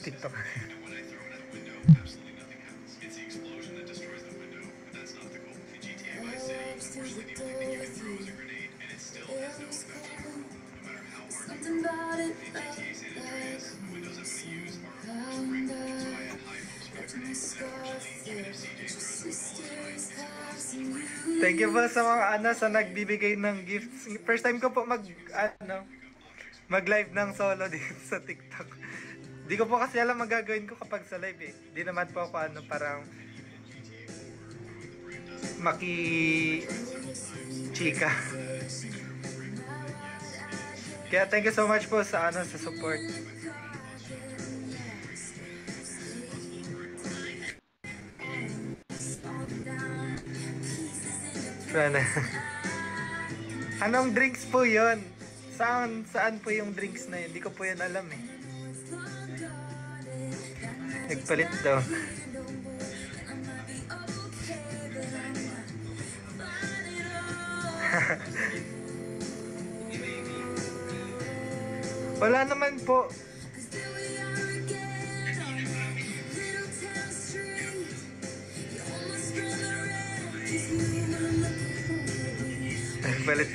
TikTok. Thank you po sa mga sa nagbibigay ng gifts. First time ko po mag-live ng solo dito sa TikTok. Di ko po kasi alam magagawin ko kapag sa live eh. Di naman po ako parang chika. Kaya thank you so much po sa sa support. Anong drinks po yun? Saan po yung drinks na yun? Hindi ko po yun alam eh. Nagpalit daw. Wala naman po. Nagpalit.